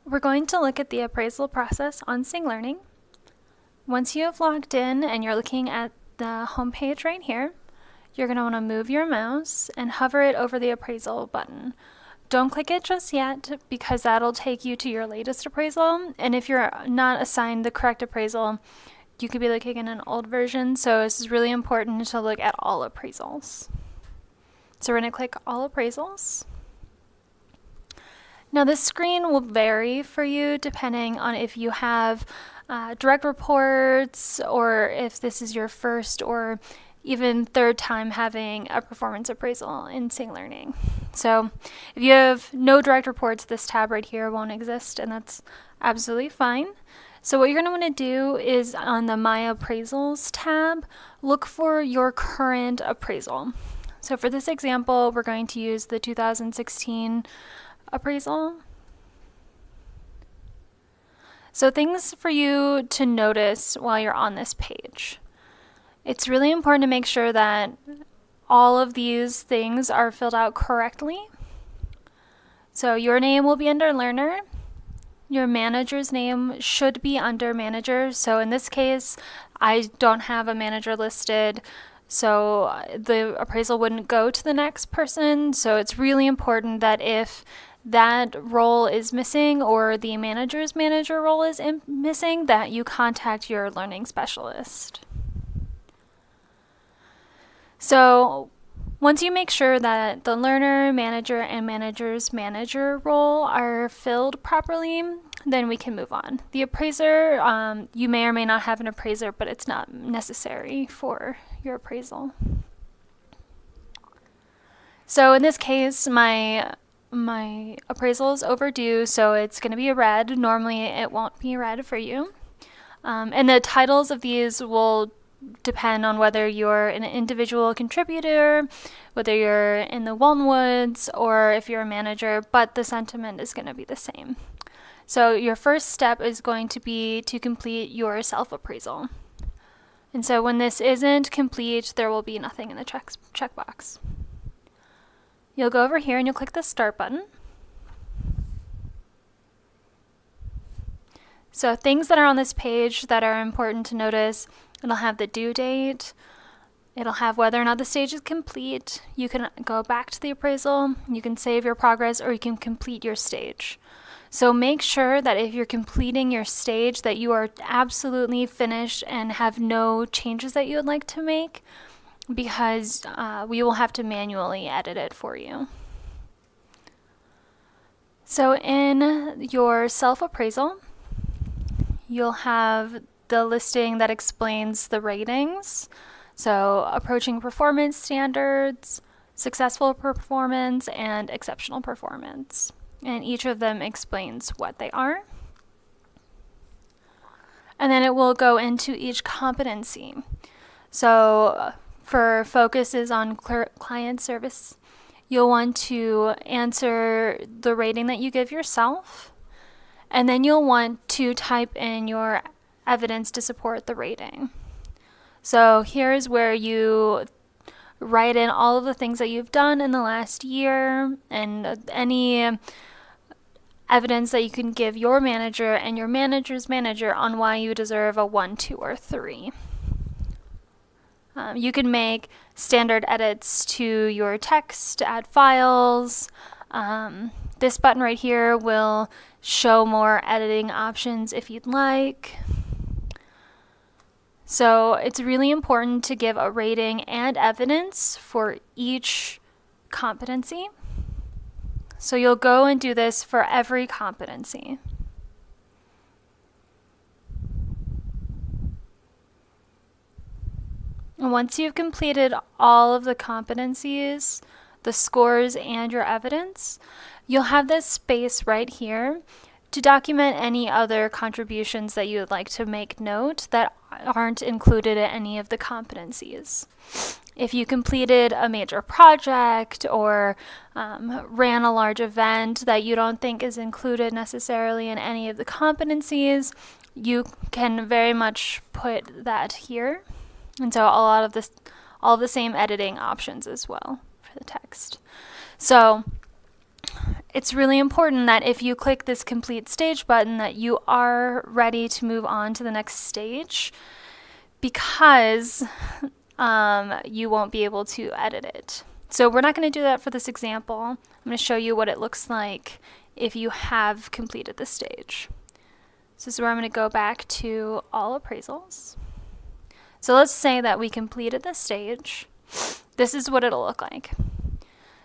We're going to look at the appraisal process on Sing Learning. Once you have logged in and you're looking at the home page right here, you're going to want to move your mouse and hover it over the appraisal button. Don't click it just yet because that'll take you to your latest appraisal, and if you're not assigned the correct appraisal, you could be looking at an old version, so this is really important to look at all appraisals. So we're going to click all appraisals. Now this screen will vary for you depending on if you have direct reports or if this is your first or even third time having a performance appraisal in Sing Learning. So if you have no direct reports, this tab right here won't exist, and that's absolutely fine. So what you're going to want to do is on the My Appraisals tab, look for your current appraisal. So for this example, we're going to use the 2016 appraisal. So things for you to notice while you're on this page. It's really important to make sure that all of these things are filled out correctly. So your name will be under learner. Your manager's name should be under manager. So in this case, I don't have a manager listed, so the appraisal wouldn't go to the next person. So it's really important that if that role is missing or the manager's manager role is missing, that you contact your learning specialist. So once you make sure that the learner, manager, and manager's manager role are filled properly, then we can move on. The appraiser, you may or may not have an appraiser, but it's not necessary for your appraisal. So in this case, my appraisal is overdue, so it's going to be a red. Normally it won't be red for you. And the titles of these will depend on whether you're an individual contributor, whether you're in the Waltonwoods, or if you're a manager, but the sentiment is going to be the same. So your first step is going to be to complete your self-appraisal. And so when this isn't complete, there will be nothing in the checkbox. You'll go over here and you'll click the Start button. So things that are on this page that are important to notice: it'll have the due date, it'll have whether or not the stage is complete. You can go back to the appraisal, you can save your progress, or you can complete your stage. So make sure that if you're completing your stage that you are absolutely finished and have no changes that you would like to make, because we will have to manually edit it for you. So in your self-appraisal, you'll have the listing that explains the ratings. So approaching performance standards, successful performance, and exceptional performance. And each of them explains what they are. And then it will go into each competency. So for focuses on client service, you'll want to answer the rating that you give yourself, and then you'll want to type in your evidence to support the rating. So here's where you write in all of the things that you've done in the last year and any evidence that you can give your manager and your manager's manager on why you deserve a 1, 2, or 3. You can make standard edits to your text, add files. This button right here will show more editing options if you'd like. So it's really important to give a rating and evidence for each competency. So you'll go and do this for every competency. And once you've completed all of the competencies, the scores, and your evidence, you'll have this space right here to document any other contributions that you would like to make note that aren't included in any of the competencies. If you completed a major project or ran a large event that you don't think is included necessarily in any of the competencies, you can very much put that here. And so all of the same editing options as well for the text. So it's really important that if you click this complete stage button that you are ready to move on to the next stage, because you won't be able to edit it. So we're not going to do that for this example. I'm going to show you what it looks like if you have completed the stage. So this is where I'm going to go back to all appraisals. So let's say that we completed the stage. This is what it'll look like.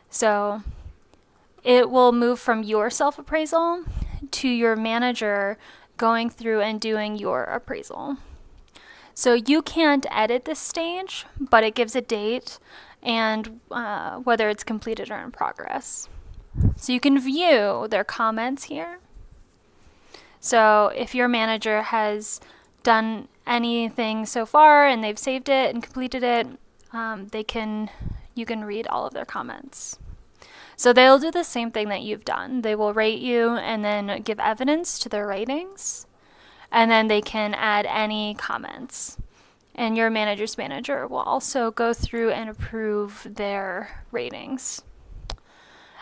So it will move from your self-appraisal to your manager going through and doing your appraisal. So you can't edit this stage, but it gives a date and whether it's completed or in progress. So you can view their comments here. So if your manager has done anything so far and they've saved it and completed it, you can read all of their comments. So they'll do the same thing that you've done. They will rate you and then give evidence to their ratings, and then they can add any comments. And your manager's manager will also go through and approve their ratings.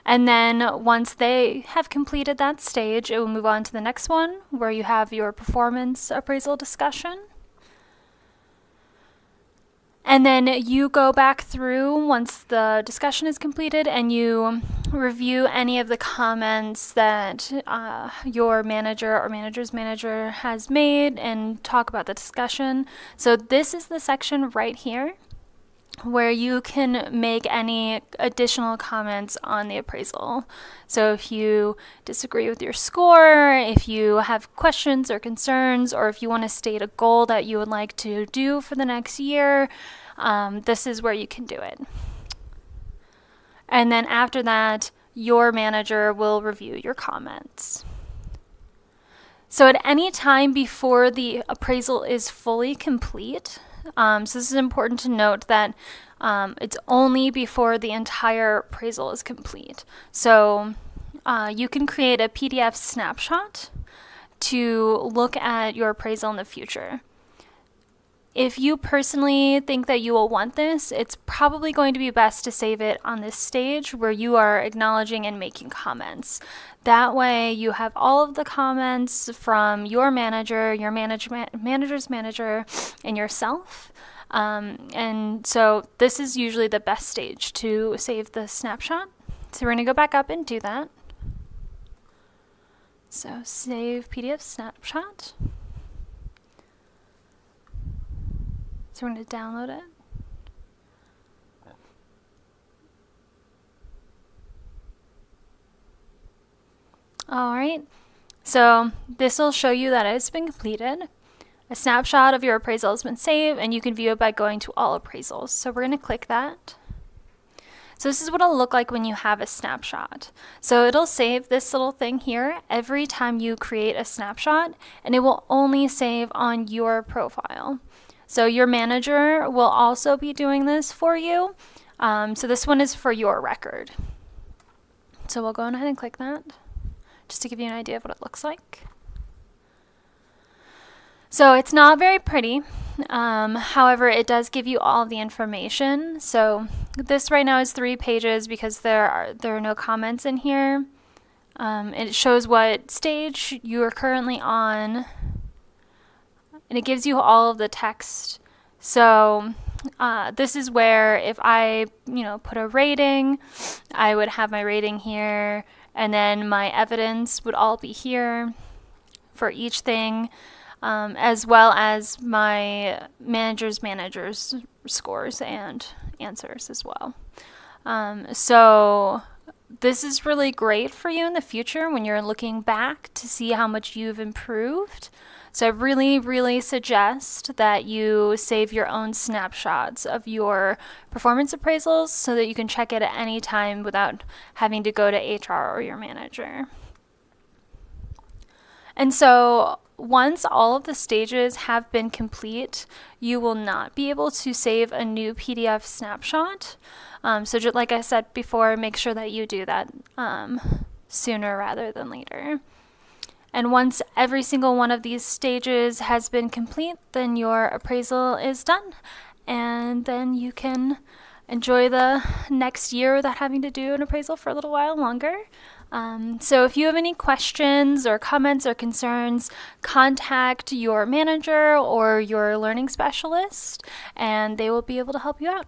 And then once they have completed that stage, it will move on to the next one where you have your performance appraisal discussion. And then you go back through once the discussion is completed and you review any of the comments that your manager or manager's manager has made and talk about the discussion. So this is the section right here where you can make any additional comments on the appraisal. So if you disagree with your score, if you have questions or concerns, or if you want to state a goal that you would like to do for the next year, this is where you can do it. And then after that, your manager will review your comments. So at any time before the appraisal is fully complete, so this is important to note that it's only before the entire appraisal is complete. So you can create a PDF snapshot to look at your appraisal in the future. If you personally think that you will want this, it's probably going to be best to save it on this stage where you are acknowledging and making comments. That way you have all of the comments from your manager, your manager's manager, and yourself. And so this is usually the best stage to save the snapshot. So we're going to go back up and do that. So save PDF snapshot. So we're going to download it. All right, so this will show you that it's been completed. A snapshot of your appraisal has been saved, and you can view it by going to all appraisals. So we're going to click that. So this is what it'll look like when you have a snapshot. So it'll save this little thing here every time you create a snapshot, and it will only save on your profile. So your manager will also be doing this for you. So this one is for your record. So we'll go ahead and click that just to give you an idea of what it looks like. So it's not very pretty. However, it does give you all of the information. So this right now is 3 pages because there are no comments in here. It shows what stage you are currently on, and it gives you all of the text. So this is where if I put a rating, I would have my rating here, and then my evidence would all be here for each thing, as well as my manager's scores and answers as well. So this is really great for you in the future when you're looking back to see how much you've improved. So I really, really suggest that you save your own snapshots of your performance appraisals so that you can check it at any time without having to go to HR or your manager. And so once all of the stages have been complete, you will not be able to save a new PDF snapshot. So just like I said before, make sure that you do that sooner rather than later. And once every single one of these stages has been complete, then your appraisal is done. And then you can enjoy the next year without having to do an appraisal for a little while longer. So if you have any questions or comments or concerns, contact your manager or your learning specialist, and they will be able to help you out.